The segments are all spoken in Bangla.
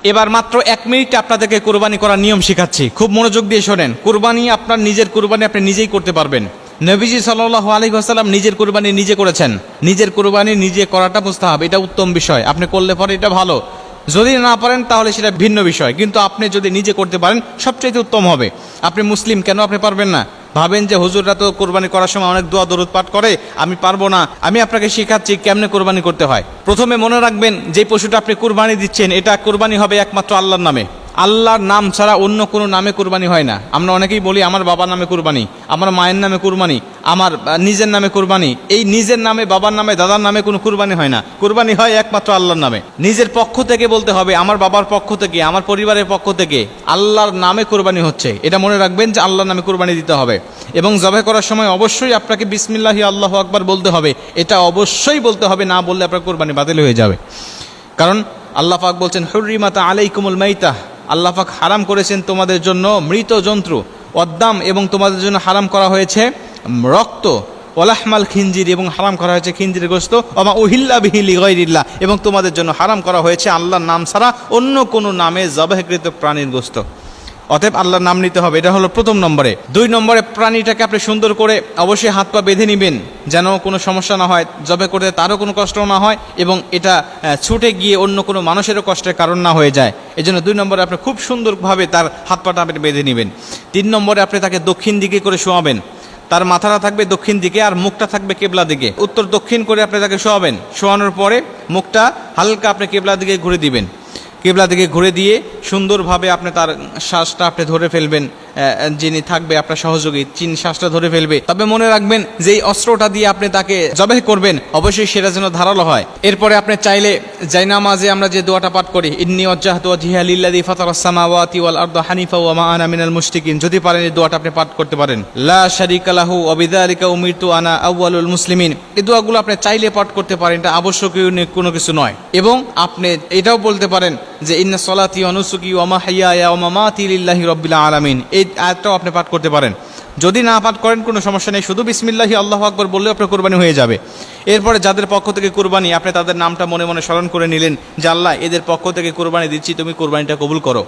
এবার মাত্র 1 মিনিটে আপনাদেরকে কুরবানি করার নিয়ম শেখাচ্ছি, খুব মনোযোগ দিয়ে শোনেন। কুরবানি আপনার নিজের কুরবানি আপনি নিজেই করতে পারবেন। নবীজি সাল্লাল্লাহু আলাইহি ওয়াসাল্লাম নিজের কুরবানি নিজে করেছেন। নিজের কুরবানি নিজে করাটা মুস্তাহাব, এটা উত্তম বিষয়। আপনি করলে পরে এটা ভালো, যদি না পারেন তাহলে সেটা ভিন্ন বিষয়, কিন্তু আপনি যদি নিজে করতে পারেন সবচেয়ে উত্তম হবে। আপনি মুসলিম, কেন আপনি পারবেন না? ভাবেন যে হুজুররা তো কোরবানি করার সময় অনেক দোয়া দরুদ পাঠ করে, আমি পারবো না। আমি আপনাকে শেখাচ্ছি কেমনে কোরবানি করতে হয়। প্রথমে মনে রাখবেন, যে পশুটা আপনি কোরবানি দিচ্ছেন এটা কোরবানি হবে একমাত্র আল্লাহর নামে। আল্লাহর নাম ছাড়া অন্য কোনো নামে কুরবানি হয় না। আমরা অনেকেই বলি আমার বাবার নামে কুরবানি, আমার মায়ের নামে কুরবানি, আমার নিজের নামে কুরবানি। এই নিজের নামে, বাবার নামে, দাদার নামে কোনো কুরবানি হয় না। কুরবানি হয় একমাত্র আল্লাহর নামে। নিজের পক্ষ থেকে বলতে হবে, আমার বাবার পক্ষ থেকে, আমার পরিবারের পক্ষ থেকে আল্লাহর নামে কুরবানি হচ্ছে, এটা মনে রাখবেন যে আল্লাহর নামে কুরবানি দিতে হবে। এবং জবাই করার সময় অবশ্যই আপনাকে বিসমিল্লাহি আল্লাহু আকবার বলতে হবে, এটা অবশ্যই বলতে হবে, না বললে আপনার কুরবানি বাতিল হয়ে যাবে। কারণ আল্লাহ পাক বলছেন হুররিমাত আলাইকুমুল মাইতাহ, আল্লাহ পাক হারাম করেছেন তোমাদের জন্য মৃত জন্তু, ওয়াদ্দাম, এবং তোমাদের জন্য হারাম করা হয়েছে রক্ত, ওয়ালাহমাল খিনজির, এবং হারাম করা হয়েছে খিনজিরের গোশত, ওমা উহিল্লা বিহি লিগাইরিল্লাহ, এবং তোমাদের জন্য হারাম করা হয়েছে আল্লাহর নাম ছাড়া অন্য কোনো নামে জবাহকৃত প্রাণীর গোশত। অতএব আল্লাহর নাম নিতে হবে, এটা হলো প্রথম নম্বরে। 2 নম্বরে, প্রাণীটাকে আপনি সুন্দর করে অবশ্যই হাত পা বেঁধে নেবেন, যেন কোনো সমস্যা না হয়, জবে করতে তারও কোনো কষ্ট না হয়, এবং এটা ছুটে গিয়ে অন্য কোনো মানুষেরও কষ্টের কারণ না হয়ে যায়। এই জন্য 2 নম্বরে আপনি খুব সুন্দরভাবে তার হাত পাটা আপনি বেঁধে নেবেন। 3 নম্বরে আপনি তাকে দক্ষিণ দিকে করে শোয়াবেন। তার মাথাটা থাকবে দক্ষিণ দিকে আর মুখটা থাকবে কেবলা দিকে। উত্তর দক্ষিণ করে আপনি তাকে শোয়াবেন। শোয়ানোর পরে মুখটা হালকা আপনি কেবলা দিকে ঘুরে দিবেন। কেবলা দিকে ঘুরে দিয়ে সুন্দরভাবে আপনি তার শ্বাসটা আপনি ধরে ফেলবেন। যিনি থাকবে আপনার সহযোগী, যিনি শ্বাসটা ধরে ফেলবে। তবে মনে রাখবেন যে এই অস্ত্রটা দিয়ে আপনি তাকে জবাই করবেন অবশ্যই সেটা যেন ধারালো হয়। এরপরে আপনি চাইলে জায়নামাজে আমরা যে দোয়াটা পাঠ করি, ইন্নী ওয়াজ্জাহতু ওয়াজহিয়া লিল্লাযী ফাতারাস সামাওয়াতি ওয়াল আরদা হানিফা ওয়া মা আনা মিনাল মুশরিকিন, যদি পারেন এই দোয়াটা আপনি পাঠ করতে পারেন। লা শারীকা লাহু ওয়া বিযালিকা উমিরতু আনা আউয়ালুল মুসলিমিন, এই দোয়াগুলো আপনি চাইলে পাঠ করতে পারেন, এটা আবশ্যকীয় কোনো কিছু নয়। এবং আপনি এটাও বলতে পারেন যে ইন্না সলাতি ওয়া নুসুকি ওয়া মাহইয়ায়া ওয়া মামাতি লিল্লাহি রাব্বিল আলামিন, এই আয়াতটাও আপনি পাঠ করতে পারেন। যদি না পাঠ করেন কোনো সমস্যা নেই, শুধু বিসমিল্লাহি আল্লাহু আকবার বললেও আপনার কুরবানি হয়ে যাবে। এরপরে যাদের পক্ষ থেকে কুরবানি, আপনি তাদের নামটা মনে মনে স্মরণ করে নিলেন যে আল্লাহ এদের পক্ষ থেকে কুরবানি দিচ্ছি, তুমি কুরবানিটা কবুল করো।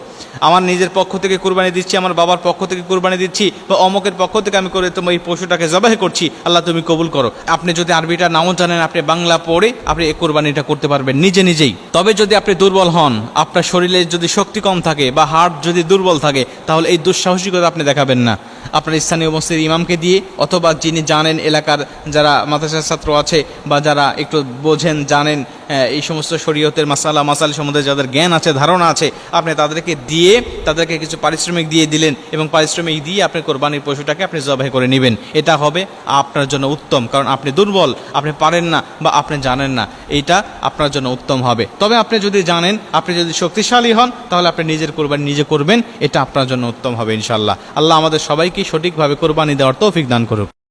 আমার নিজের পক্ষ থেকে কুরবানি দিচ্ছি, আমার বাবার পক্ষ থেকে কুরবানি দিচ্ছি, বা অমকের পক্ষ থেকে আমি করে তোমার এই পশুটাকে জবাই করছি, আল্লাহ তুমি কবুল করো। আপনি যদি আরবিটা নাও জানেন, আপনি বাংলা পড়ে আপনি এই কুরবানিটা করতে পারবেন নিজে নিজেই। তবে যদি আপনি দুর্বল হন, আপনার শরীরে যদি শক্তি কম থাকে বা হার্ট যদি দুর্বল থাকে, তাহলে এই দুঃসাহসিকতা আপনি দেখাবেন না। আপনার স্থানীয় মসজিদ ইমামকে দিয়ে, অথবা যিনি জানেন এলাকার যারা মাদ্রাসার ছাত্র আছে বা যারা একটু বোঝেন জানেন এই সমস্ত শরীয়তের মাসাল সম্বন্ধে যাদের জ্ঞান আছে, ধারণা আছে, আপনি তাদেরকে দিয়ে তাদেরকে কিছু পারিশ্রমিক দিয়ে দিলেন, এবং পারিশ্রমিক দিয়ে আপনি কোরবানির পশুটাকে আপনি জবাই করে নেবেন। এটা হবে আপনার জন্য উত্তম, কারণ আপনি দুর্বল, আপনি পারেন না বা আপনি জানেন না, এইটা আপনার জন্য উত্তম হবে। তবে আপনি যদি জানেন, আপনি যদি শক্তিশালী হন, তাহলে আপনি নিজের কোরবানি নিজে করবেন, এটা আপনার জন্য উত্তম হবে ইনশাআল্লাহ। আল্লাহ আমাদের সবাইকে সঠিকভাবে কোরবানি দেওয়ার তৌফিক দান করুক।